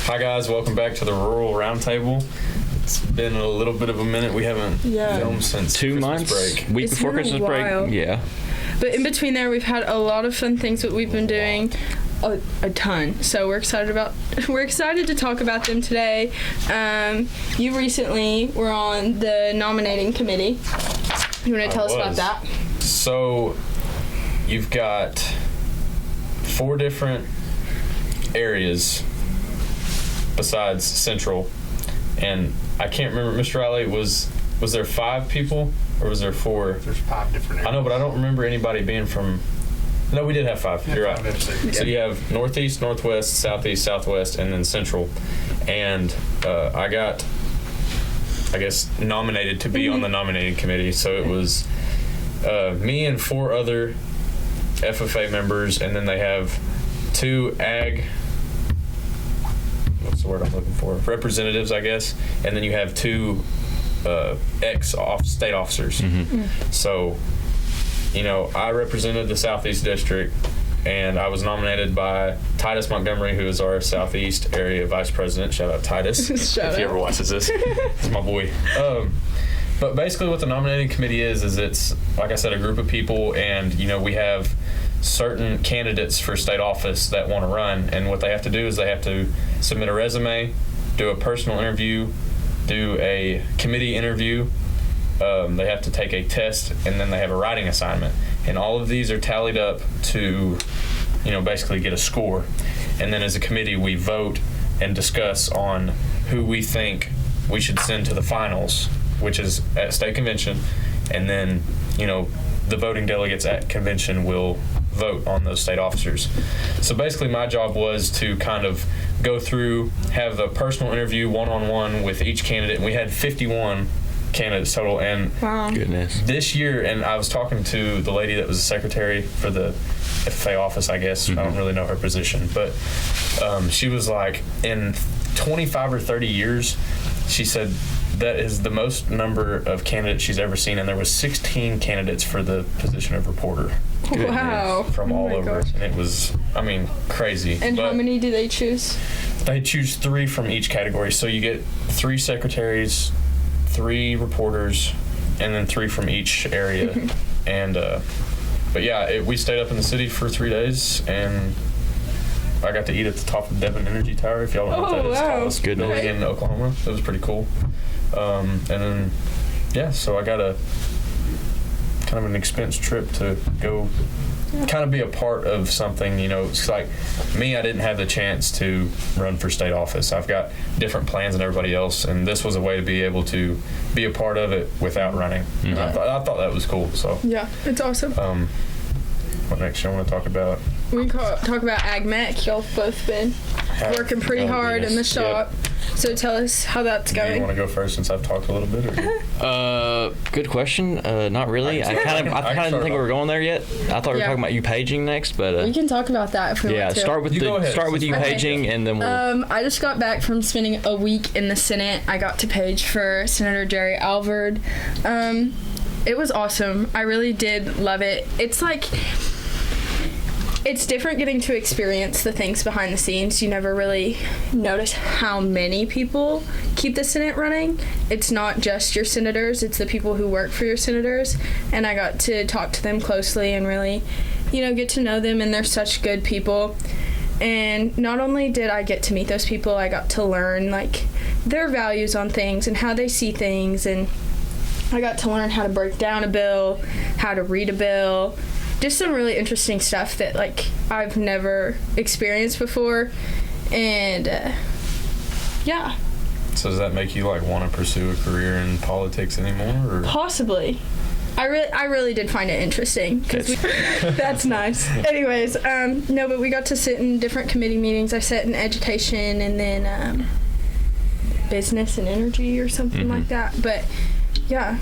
Hi guys, welcome back to the Rural Roundtable. It's been a little bit of a minute. We haven't filmed since 2 months, break. Week before Christmas break. Yeah. But in between there, we've had a lot of fun things that we've been doing, a ton. So we're excited to talk about them today. You recently were on the nominating committee. You want to tell us about that? So you've got 4 different areas besides Central, and I can't remember. Mr. Riley, was there 5 people or was there 4? There's 5 different areas. I know, but I don't remember anybody being from. No, we did have 5. You're right. So you have Northeast, Northwest, Southeast, Southwest, and then Central. And I got, I guess, nominated to be on the nominating committee. So it was me and 4 other FFA members, and then they have 2 ag. What's the word I'm looking for? Representatives, I guess. And then you have 2 ex-state officers. Mm-hmm. So, you know, I represented the Southeast District, and I was nominated by Titus Montgomery, who is our Southeast Area Vice President. Shout out Titus, if he ever watches this. He's my boy. But basically what the nominating committee is it's, like I said, a group of people, and, you know, we have certain candidates for state office that want to run, and what they have to do is they have to submit a resume, do a personal interview, do a committee interview, they have to take a test, and then they have a writing assignment, and all of these are tallied up to, you know, basically get a score. And then as a committee we vote and discuss on who we think we should send to the finals, which is at state convention, and then, you know, the voting delegates at convention will vote on those state officers. So basically my job was to kind of go through, have a personal interview one-on-one with each candidate, and we had 51 candidates total. And wow. Goodness. This year, and I was talking to the lady that was the secretary for the FFA office, I guess. Mm-hmm. I don't really know her position, but she was like, in 25 or 30 years, she said that is the most number of candidates she's ever seen, and there was 16 candidates for the position of reporter. Goodness. Wow. From all over. Gosh. And it was, I mean, crazy. And how many do they choose? They choose 3 from each category. So you get 3 secretaries, 3 reporters, and then 3 from each area. And, but yeah, we stayed up in the city for 3 days, and I got to eat at the top of Devon Energy Tower, if y'all don't know what that is. Wow. Tallest building in Oklahoma. It was pretty cool. And then, yeah, so I got a kind of an expense trip to go kind of be a part of something. You know, it's like me, I didn't have the chance to run for state office. I've got different plans than everybody else, and this was a way to be able to be a part of it without running. Mm-hmm. And I thought that was cool. So yeah, it's awesome. What next you want to talk about? We can talk about Ag Mech. Y'all have both been working pretty hard in the shop. Yep. So tell us how that's going. Do you want to go first since I've talked a little bit? Or? Good question. Not really. I kind of didn't think we were going there yet. I thought we were talking about you paging next, but we can talk about that if we want to. Start with you paging, and then we'll. I just got back from spending a week in the Senate. I got to page for Senator Jerry Alvord. It was awesome. I really did love it. It's like, it's different getting to experience the things behind the scenes. You never really notice how many people keep the Senate running. It's not just your senators, it's the people who work for your senators. And I got to talk to them closely and really, you know, get to know them, and they're such good people. And not only did I get to meet those people, I got to learn, like, their values on things and how they see things. And I got to learn how to break down a bill, how to read a bill, just some really interesting stuff that, like, I've never experienced before. And yeah. So does that make you like want to pursue a career in politics anymore? Or? Possibly. I really did find it interesting. That's nice. Anyways, no, but we got to sit in different committee meetings. I sat in education and then business and energy or something like that. But yeah.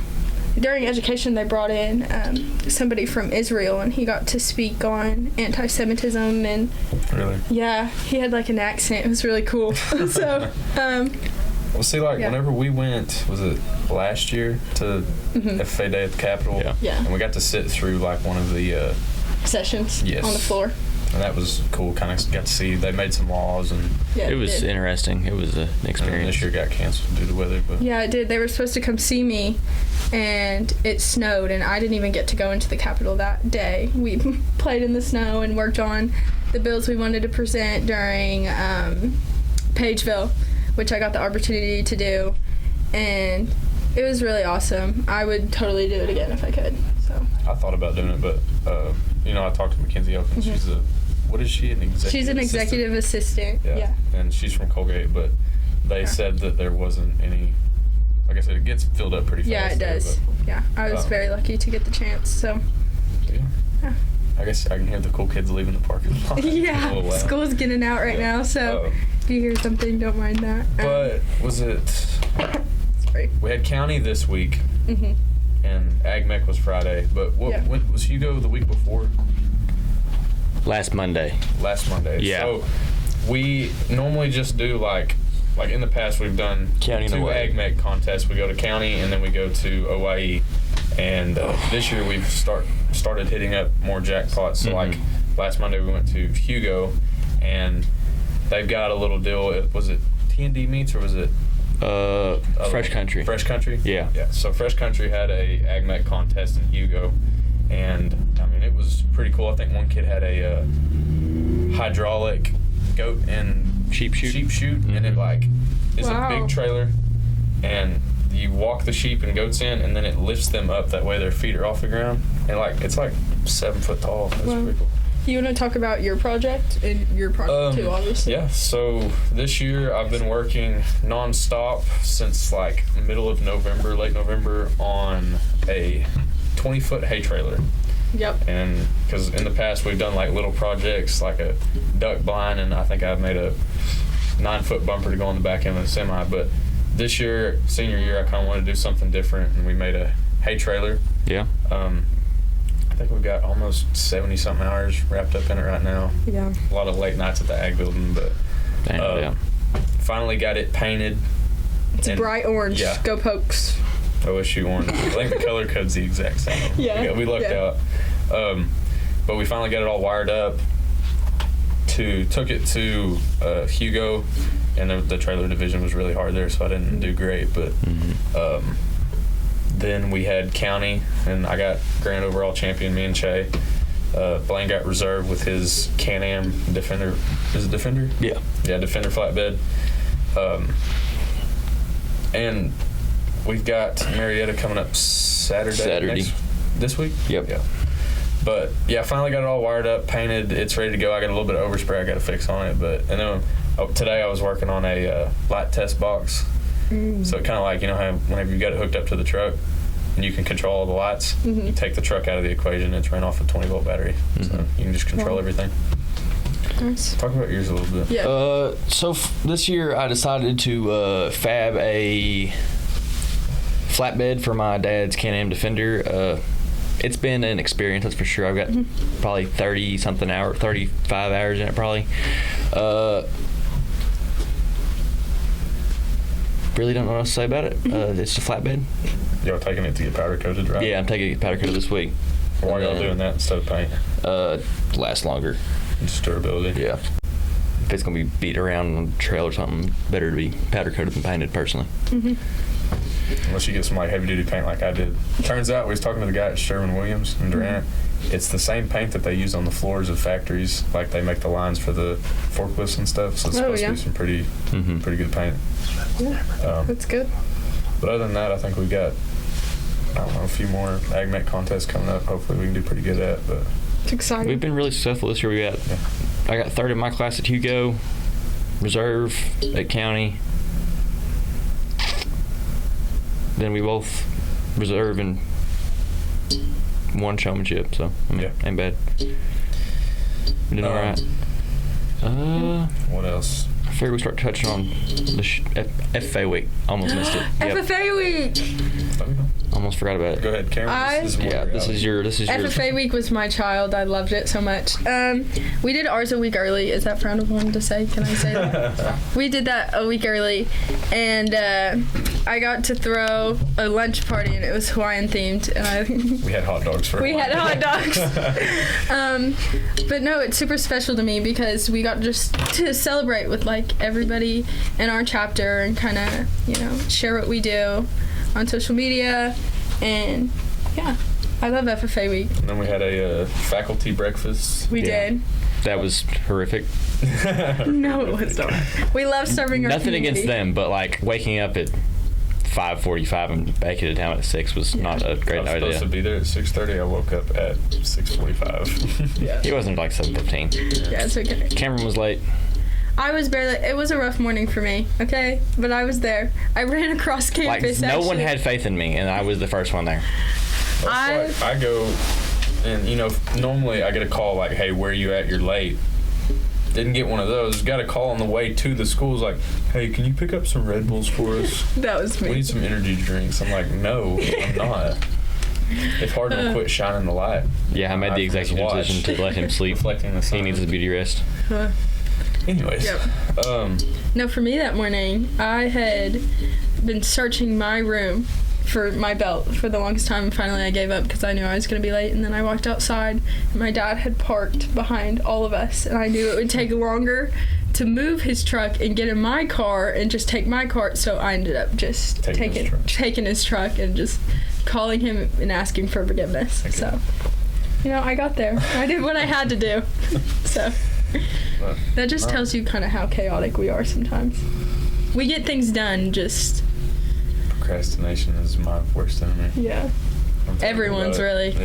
During education, they brought in somebody from Israel, and he got to speak on anti-Semitism, and really, yeah, he had like an accent. It was really cool. So, well, see, like whenever we went, was it last year to FFA Day at the Capitol? Yeah, and we got to sit through like one of the sessions on the floor. and that was cool. Kind of got to see they made some laws, and Yeah, It was interesting. It was an and experience. this year got canceled due to weather. But Yeah, it did. They were supposed to come see me, and it snowed, and I didn't even get to go into the Capitol that day. We played in the snow and worked on the bills we wanted to present during Pageville, which I got the opportunity to do, and it was really awesome. I would totally do it again if I could. So I thought about doing it, but I talked to Mackenzie Elkins. Mhm. She's what is she? An executive? she's an assistant? executive assistant. Yeah. And she's from Colgate, but they Yeah. said that there wasn't any. Like I said, it gets filled up pretty fast. Yeah, it does. Yeah, I was very lucky to get the chance. So But yeah. Yeah. I guess I can hear the cool kids leaving the parking lot. It's a yeah, little loud. school's getting out right Yeah. now. So if you hear something, don't mind that. But was it? Sorry. We had county this week, hmm and AgMech was Friday. But Yeah. when was Hugo the week before? Last Monday. Last Monday. Yeah. So we normally just do like in the past we've done County and two OYE. AgMech contests. We go to county and then we go to OYE. And this year we've started hitting up more jackpots. So like last Monday we went to Hugo, and they've got a little deal. Was it T&D Meats or was it Fresh Country. Fresh Country? Yeah. Yeah. So Fresh Country had a AgMech contest in Hugo, and I mean it was pretty cool. I think one kid had a hydraulic goat and Sheep chute. and it like is Wow. a big trailer, and you walk the sheep and goats in, and then it lifts them up. That way their feet are off the ground, and it's like 7 foot tall. That's Wow. pretty cool. You want to talk about your project and your project too, obviously. Yeah, so this year I've been working nonstop since like middle of November, late November, on a 20-foot hay trailer. Yep. And because in the past we've done like little projects like a duck blind, and I think I've made a 9-foot bumper to go on the back end of the semi. But this year, senior year, I kind of wanted to do something different, and we made a hay trailer. Yeah. I think we've got almost 70-something hours wrapped up in it right now. Yeah. A lot of late nights at the ag building, but Yeah. finally got it painted. It's And- bright orange. Yeah. Go Pokes. OSU orange. I think the color code's the exact same. Yeah, We lucked yeah. out. But we finally got it all wired up. Took it to Hugo, and the trailer division was really hard there, so I didn't do great. But then we had county, and I got grand overall champion, me and Che. Blaine got reserve with his Can-Am Defender. Is it Defender? Yeah. Yeah, Defender flatbed. And we've got Marietta coming up Saturday. This week? Yep. Yeah. But yeah, I finally got it all wired up, painted. It's ready to go. I got a little bit of overspray I got to fix on it. And then today I was working on a light test box. So it kind of like, how whenever you got it hooked up to the truck and you can control all the lights, you take the truck out of the equation, it's ran off a 20-volt battery. So you can just control everything. Nice. Talk about yours a little bit. Yeah. So this year I decided to fab a flatbed for my dad's Can-Am Defender. It's been an experience, that's for sure. I've got probably 35 hours in it probably. Really don't know what else to say about it. It's a flatbed. Y'all taking it to get powder coated, right? Yeah, I'm taking it powder coated this week. Why are y'all doing that instead of paint? Last longer. Just durability. Yeah. If it's gonna be beat around on a trail or something, better to be powder coated than painted personally. Unless you get some like heavy duty paint like I did. Turns out we was talking to the guy at Sherwin-Williams in Durant. It's the same paint that they use on the floors of factories. Like they make the lines for the forklifts and stuff. So it's supposed to be some pretty good paint. Yeah. That's good. But other than that, I think we got a few more AgMech contests coming up. Hopefully we can do pretty good at. But It's exciting. We've been really successful this year. I got third in my class at Hugo, reserve at county. Then we both reserve and won showmanship. So I mean, ain't bad. We did all right. What else? I figured we start touching on the FFA week. Almost missed it. FFA week. Let me know. Almost forgot about it. Go ahead, Cameron. This is yours. FFA week was my child. I loved it so much. We did ours a week early. Is that frowned upon to say? Can I say that? We did that a week early, and I got to throw a lunch party, and it was Hawaiian themed, and We had hot dogs for we had hot dogs. But no, it's super special to me because we got just to celebrate with like everybody in our chapter and kind of, share what we do on social media. And yeah, I love FFA week. And then we had a faculty breakfast. We did. That was horrific. No, it was not. We love serving our Nothing community. against them, but like waking up at 5:45 and making it down at 6 was not a great I was idea. supposed to be there at 6:30. I woke up at 6:45. Yeah. He wasn't like 7:15. Yeah, it's okay. Cameron was late. I was barely. It was a rough morning for me, okay? But I was there. I ran across Like campus. no one actually. had faith in me, and I was the first one there. I go, and normally I get a call like, "Hey, where you at? You're late." Didn't get one of those. Got a call on the way to the school. Like, "Hey, can you pick up some Red Bulls for us? That was me. We need some energy drinks." I'm like, "No, I'm not." If Hardin will quit shining the light. Yeah, I made the executive watch. decision to let him sleep. Reflecting the He sun. needs a beauty rest. Anyways. Yep. No, for me that morning, I had been searching my room for my belt for the longest time, and finally I gave up because I knew I was going to be late. And then I walked outside, and my dad had parked behind all of us, and I knew it would take longer to move his truck and get in my car and just take my car. So I ended up just taking his truck and just calling him and asking for forgiveness. Okay. So, I got there. I did what I had to do. So that just tells you kind of how chaotic we are sometimes. We get things done, just procrastination is my worst enemy. Yeah. Everyone's really.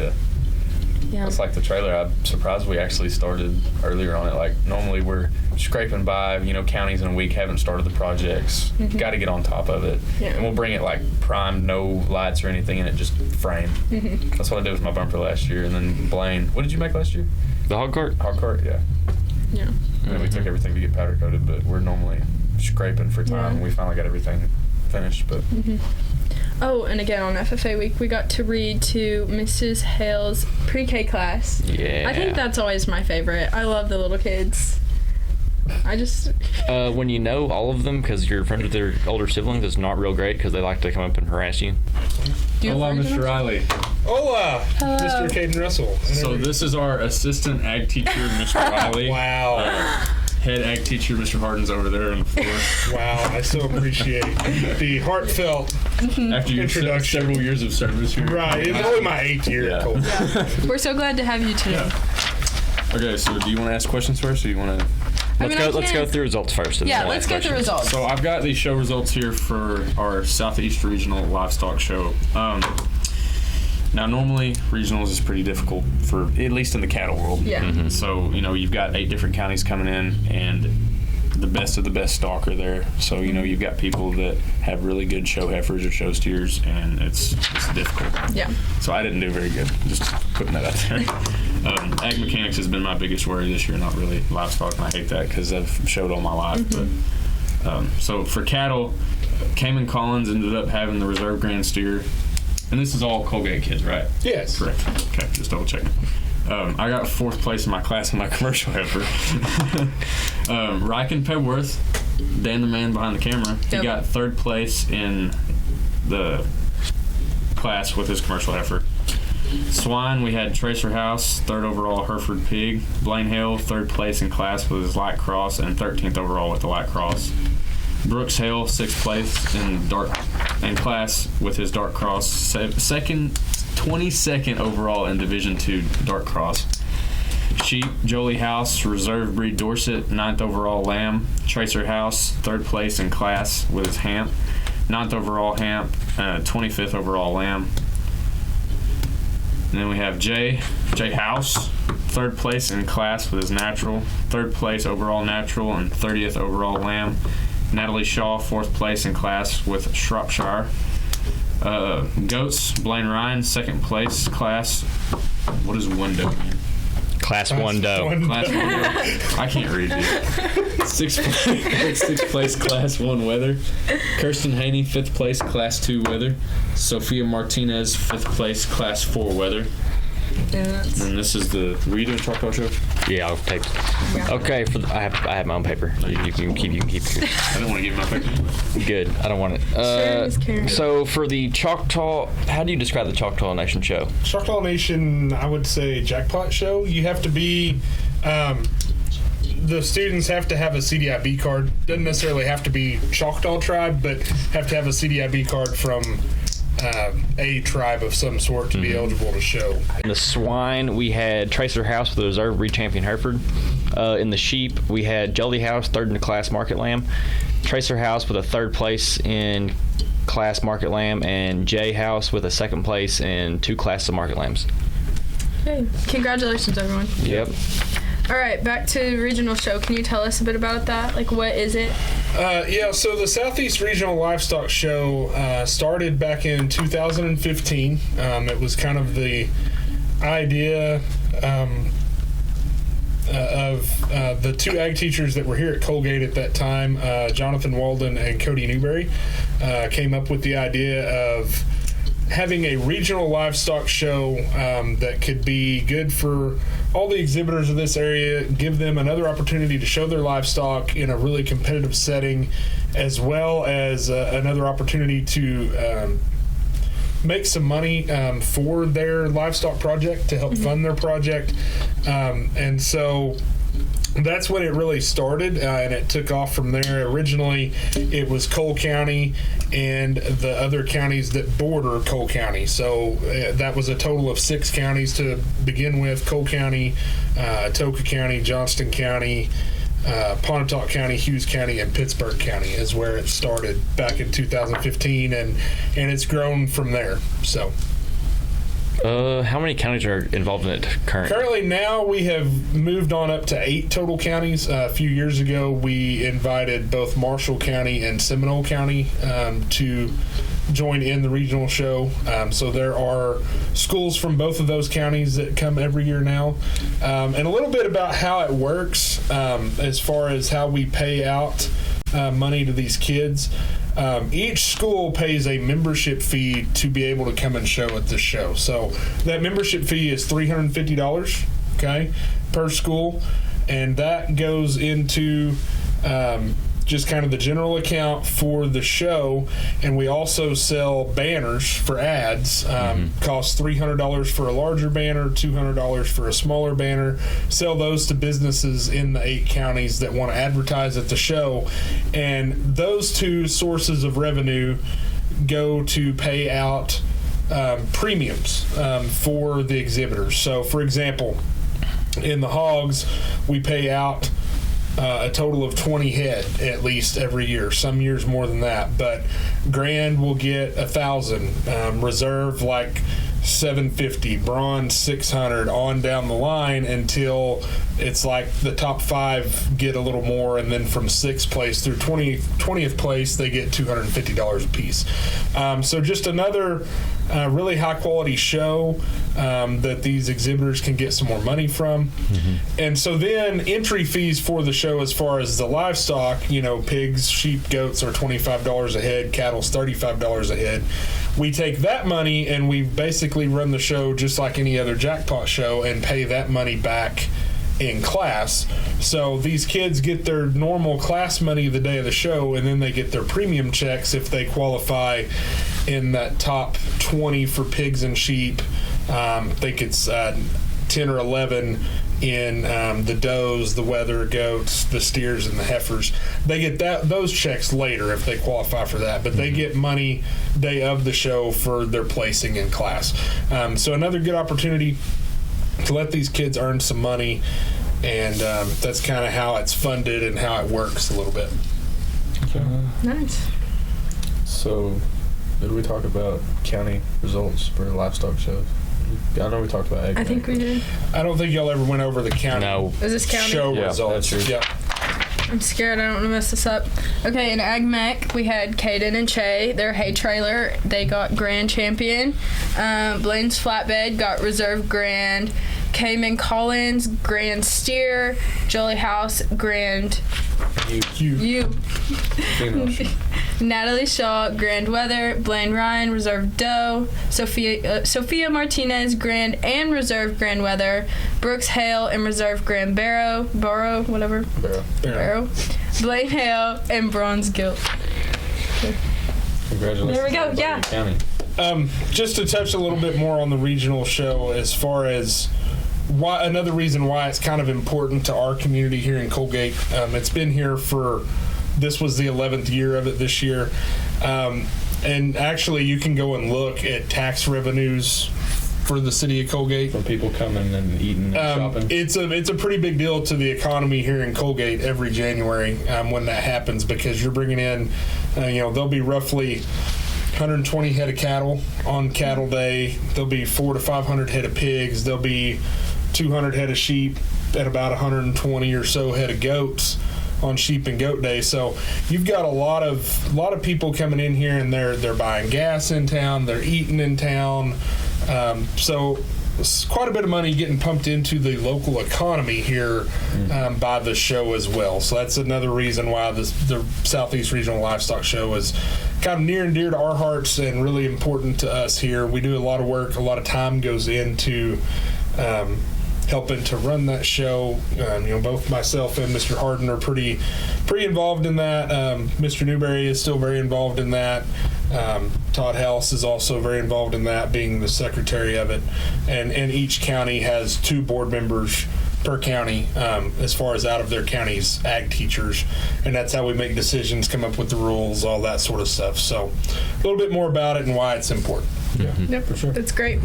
Yeah. It's like the trailer. I'm surprised we actually started earlier on it. Like, normally we're scraping by, counties in a week haven't started the projects. Mm-hmm. Got to get on top of it. Yeah. And we'll bring it like primed, no lights or anything in it, just framed. Mm-hmm. That's what I did with my bumper last year. And then Blaine, what did you make last year? The hog cart? Hog cart, yeah. Yeah. And then we took everything to get powder coated, but we're normally scraping for time. Yeah. We finally got everything finished, but... Mm-hmm. Oh, and again on FFA week, we got to read to Mrs. Hale's pre-K class. Yeah. I think that's always my favorite. I love the little kids. I just... when you know all of them because you're friends with their older siblings, it's not real great because they like to come up and harass you. Hola, Mr. Riley. Hola, Hello. Mr. Caden Russell. So this is our assistant ag teacher, Mr. Riley. Wow. Head ag teacher, Mr. Harden's over there on the floor. Wow, I so appreciate the heartfelt After your introduction. several years of service here. Right, it's only my 8th year Yeah. at Colby. We're so glad to have you today. Yeah. Okay, so do you want to ask questions first, or you want to... Let's go through results first. And Yeah, then we'll let's ask go through questions. results. So I've got these show results here for our Southeast Regional Livestock Show. Now, normally, regionals is pretty difficult for, at least in the cattle world. Yeah. Mm-hmm. So, you've got 8 different counties coming in, and the best of the best stock are there. So, you've got people that have really good show heifers or show steers, and it's difficult. Yeah. So I didn't do very good. Just putting that out there. Ag mechanics has been my biggest worry this year, not really livestock, and I hate that because I've showed all my life. Mm-hmm. But so for cattle, Cayman Collins ended up having the reserve grand steer. And this is all Colgate kids, right? Yes. Correct. Okay, just double checking. I got 4th place in my class in my commercial heifer. Ryken Pedworth, Dan the man behind the camera, he Yep. got 3rd place in the class with his commercial heifer. Swine, we had Tracer House, 3rd overall Hereford Pig. Blaine Hale, 3rd place in class with his light cross, and 13th overall with the light cross. Brooks Hale, 6th place in class with his dark cross. 22nd overall in Division II dark cross. Sheep, Jolie House, reserve breed Dorset, 9th overall lamb. Tracer House, 3rd place in class with his hamp. 9th overall hamp, 25th overall lamb. And then we have Jay House, 3rd place in class with his natural. 3rd place overall natural and 30th overall lamb. Natalie Shaw, 4th place in class with Shropshire. Goats, Blaine Ryan, 2nd place class. What is window mean? Class 1 doe. Class 1 doe. I can't read it. 6th place class 1 weather. Kirsten Haney, 5th place class 2 weather. Sophia Martinez, 5th place class 4 weather. Yeah, that's... And this is the... Were you doing Choctaw Show? Yeah, I'll take. Okay, I have my own paper. You can keep. I didn't want to give my picture. Good. I don't want it. Sharing is caring. So for the Choctaw, how do you describe the Choctaw Nation show? Choctaw Nation, I would say jackpot show. You have to be, the students have to have a CDIB card. Doesn't necessarily have to be Choctaw tribe, but have to have a CDIB card from a tribe of some sort to be eligible to show. In the swine, we had Tracer House with the Reserve Breed Champion Hereford. In the sheep, we had Jolly House, third in the class Market Lamb. Tracer House with a third place in class Market Lamb, and J House with a second place in 2 classes of Market Lambs. Hey, congratulations, everyone. Yep. All right, back to regional show. Can you tell us a bit about that? Like, what is it? Yeah, so the Southeast Regional Livestock Show started back in 2015. It was kind of the idea of the 2 ag teachers that were here at Colgate at that time, Jonathan Walden and Cody Newberry, came up with the idea of having a regional livestock show that could be good for all the exhibitors of this area, give them another opportunity to show their livestock in a really competitive setting, as well as another opportunity to make some money for their livestock project, to help fund their project. And so that's when it really started, and it took off from there. Originally, it was Cole County and the other counties that border Cole County. So that was a total of 6 counties to begin with: Cole County, Atoka County, Johnston County, Pontotoc County, Hughes County, and Pittsburgh County is where it started back in 2015, and it's grown from there. So. How many counties are involved in it currently? Currently now we have moved on up to 8 total counties. A few years ago we invited both Marshall County and Seminole County to join in the regional show. So there are schools from both of those counties that come every year now. And a little bit about how it works as far as how we pay out money to these kids. Each school pays a membership fee to be able to come and show at this show. So that membership fee is $350, okay, per school, and that goes into just kind of the general account for the show. And we also sell banners for ads. Costs $300 for a larger banner, $200 for a smaller banner. Sell those to businesses in the 8 counties that want to advertise at the show. And those 2 sources of revenue go to pay out premiums for the exhibitors. So, for example, in the hogs, we pay out a total of 20 head at least every year. Some years more than that, but Grand will get 1,000, Reserve like 750, Bronze 600, on down the line until it's like the top 5 get a little more, and then from 6th place through 20th place they get $250 a piece. So just another really high quality show that these exhibitors can get some more money from. And so then entry fees for the show, as far as the livestock, pigs, sheep, goats are $25 a head, cattle's $35 a head. We take that money and we basically run the show just like any other jackpot show and pay that money back in class. So these kids get their normal class money the day of the show, and then they get their premium checks if they qualify in that top 20 for pigs and sheep. I think it's 10 or 11 in the does, the wether goats, the steers, and the heifers. They get those checks later if they qualify for that, but they get money day of the show for their placing in class. So another good opportunity to let these kids earn some money, and that's kind of how it's funded and how it works a little bit. Nice. So, did we talk about county results for livestock shows? I know we talked about egg. I think we did. I don't think y'all ever went over the county Is this county? show Yeah, results. that's true. Yep. I'm scared I don't want to mess this up. Okay, in Ag Mech, we had Caden and Che, their hay trailer. They got grand champion. Blaine's Flatbed got reserve grand. Cayman Collins, grand steer. Jolly House, grand You. ewe. Female sheep. Natalie Shaw, Grand Weather, Blaine Ryan, Reserve Doe, Sophia Martinez, Grand and Reserve Grand Weather, Brooks Hale and Reserve Grand Barrow, Blaine Hale, and Bronze Gilt. Congratulations. There we go, everybody yeah. in the county. Just to touch a little bit more on the regional show, as far as another reason why it's kind of important to our community here in Colgate. It's been here this was the 11th year of it this year. And actually, you can go and look at tax revenues for the city of Colgate. From people coming and eating and shopping. It's a pretty big deal to the economy here in Colgate every January when that happens, because you're bringing in, there'll be roughly 120 head of cattle on cattle day. There'll be 400 to 500 head of pigs. There'll be 200 head of sheep and about 120 or so head of goats on sheep and goat day. So you've got a lot of people coming in here, and they're buying gas in town. They're eating in town. So it's quite a bit of money getting pumped into the local economy here by the show as well. So that's another reason why the Southeast Regional Livestock Show is kind of near and dear to our hearts and really important to us here. We do a lot of work, a lot of time goes into helping to run that show. Both myself and Mr. Harden are pretty involved in that. Mr. Newberry is still very involved in that. Todd House is also very involved in that, being the secretary of it. And each county has 2 board members per county, as far as out of their county's ag teachers. And that's how we make decisions, come up with the rules, all that sort of stuff. So a little bit more about it and why it's important. Yeah, Yep, for sure. that's great.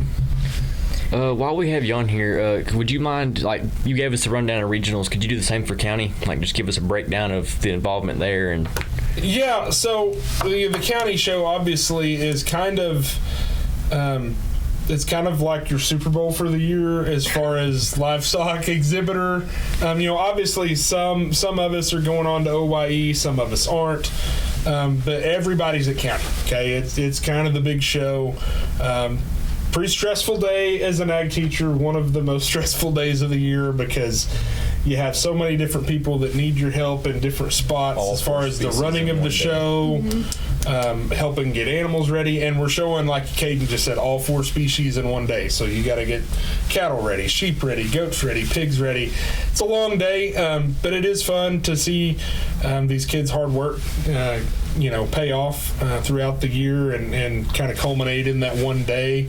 While we have you on here, would you mind, you gave us a rundown of regionals, could you do the same for county? Just give us a breakdown of the involvement there. And Yeah, so the county show obviously is kind of it's kind of like your Super Bowl for the year as far as livestock exhibitor. Obviously some of us are going on to OYE, some of us aren't. But everybody's at county. Okay, it's kind of the big show. Pretty stressful day as an ag teacher, one of the most stressful days of the year, because you have so many different people that need your help in different spots, as far as the running of the show, helping get animals ready. And we're showing, like Caden just said, all 4 species in one day. So you got to get cattle ready, sheep ready, goats ready, pigs ready. It's a long day, but it is fun to see these kids' hard work pay off throughout the year and kind of culminate in that one day.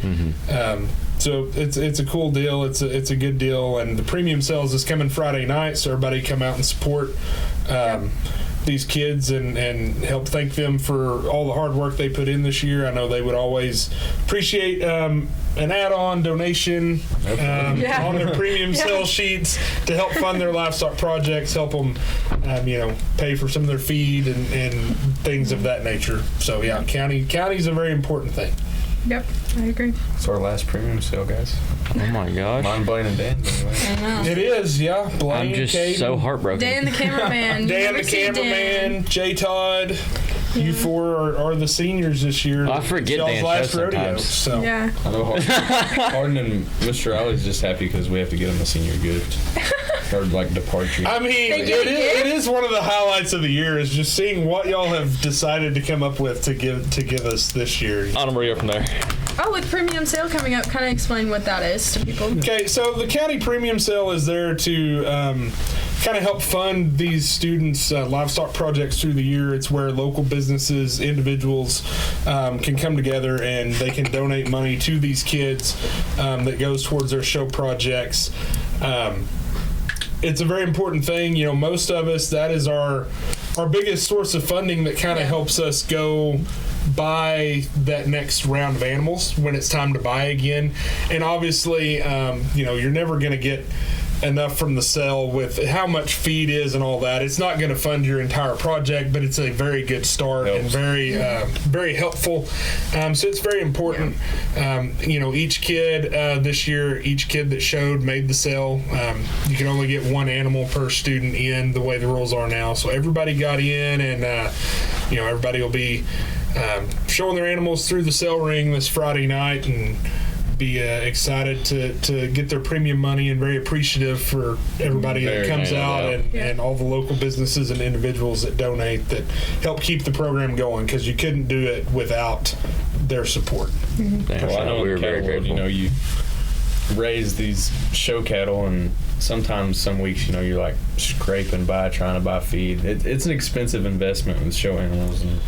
So it's a cool deal. It's a good deal, and the premium sales is coming Friday night, so everybody come out and support these kids and help thank them for all the hard work they put in this year. I know they would always appreciate an add-on donation on their premium sales sheets to help fund their livestock projects, help them pay for some of their feed and things of that nature. So yeah, county's a very important thing. Yep, I agree. It's our last premium sale, guys. oh my gosh, Mine, Blaine, and Dan's anyway. I know. It is, yeah. Blaine, I'm just Caden, so heartbroken. Dan the cameraman. Dan Never the see Dan. cameraman, J Todd. You 4 are the seniors this year. I forget Y'all's Dan's last show rodeo. sometimes. So Yeah. I know Harden and Mr. Alley's just happy because we have to get him a senior gift. Or departure. I mean, They get a gift? it is one of the highlights of the year, is just seeing what y'all have decided to come up with to give us this year. Honorable year from there. Oh, with premium sale coming up, kind of explain what that is to people. Okay, so the county premium sale is there to kind of help fund these students' livestock projects through the year. It's where local businesses, individuals can come together and they can donate money to these kids that goes towards their show projects. It's a very important thing. Most of us, that is our biggest source of funding that kind of helps us go buy that next round of animals when it's time to buy again. And obviously, you're never going to get enough from the sale with how much feed is and all that. It's not going to fund your entire project, but it's a very good start and very very helpful. So it's very important. Each kid this year, each kid that showed made the sale. You can only get 1 animal per student in, the way the rules are now. So everybody got in, and everybody will be showing their animals through the sale ring this Friday night, and be excited to get their premium money and very appreciative for everybody that Very, comes no out doubt. and all the local businesses and individuals that donate that help keep the program going, because you couldn't do it without their support. Well, I know we in were the very cattle world, grateful. you raise these show cattle, and sometimes some weeks, you're like scraping by trying to buy feed. It's an expensive investment with show animals, and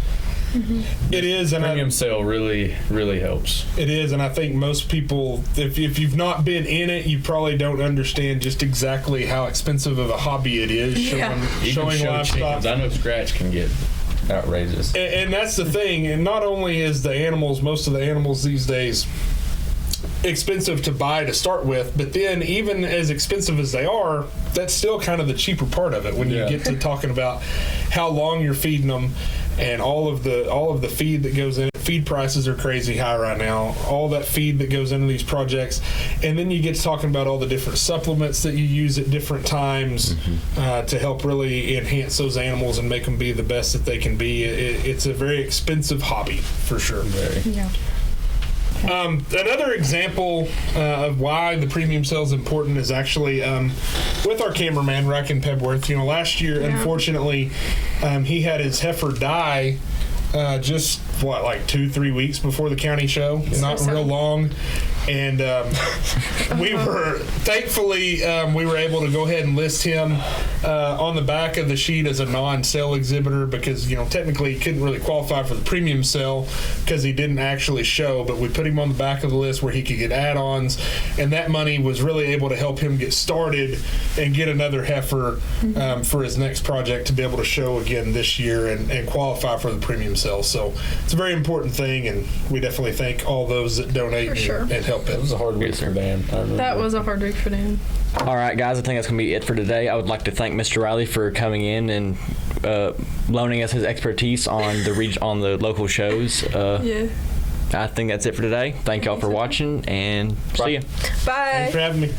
It is, and premium sale really, really helps. it is, and I think most people, if you've not been in it, you probably don't understand just exactly how expensive of a hobby it is. Yeah. Even Showing show livestock. chickens, I know scratch can get outrageous. And that's the thing. And not only is the animals, most of the animals these days, expensive to buy to start with, but then even as expensive as they are, that's still kind of the cheaper part of it when you Yeah. get to talking about how long you're feeding them and all of the feed that goes in. Feed prices are crazy high right now. All that feed that goes into these projects, and then you get to talking about all the different supplements that you use at different times to help really enhance those animals and make them be the best that they can be. It's a very expensive hobby for sure. Very. Yeah. Another example of why the premium sale is important is actually with our cameraman, Racken Pebworth. Last year, Yeah. unfortunately, he had his heifer die just, like 2-3 weeks before the county show. Not sad. real long. And we were, thankfully, we were able to go ahead and list him on the back of the sheet as a non-sale exhibitor because, technically he couldn't really qualify for the premium sale because he didn't actually show, but we put him on the back of the list where he could get add-ons, and that money was really able to help him get started and get another heifer for his next project to be able to show again this year and qualify for the premium sale. So it's a very important thing, and we definitely thank all those that donate For sure. and help It was it. a hard week Yes, sir. for Dan. I remember. That was a hard week for Dan. All right, guys, I think that's going to be it for today. I would like to thank Mr. Riley for coming in and loaning us his expertise on on the local shows. Yeah. I think that's it for today. Thank y'all for watching, and see ya. Bye. Thanks for having me.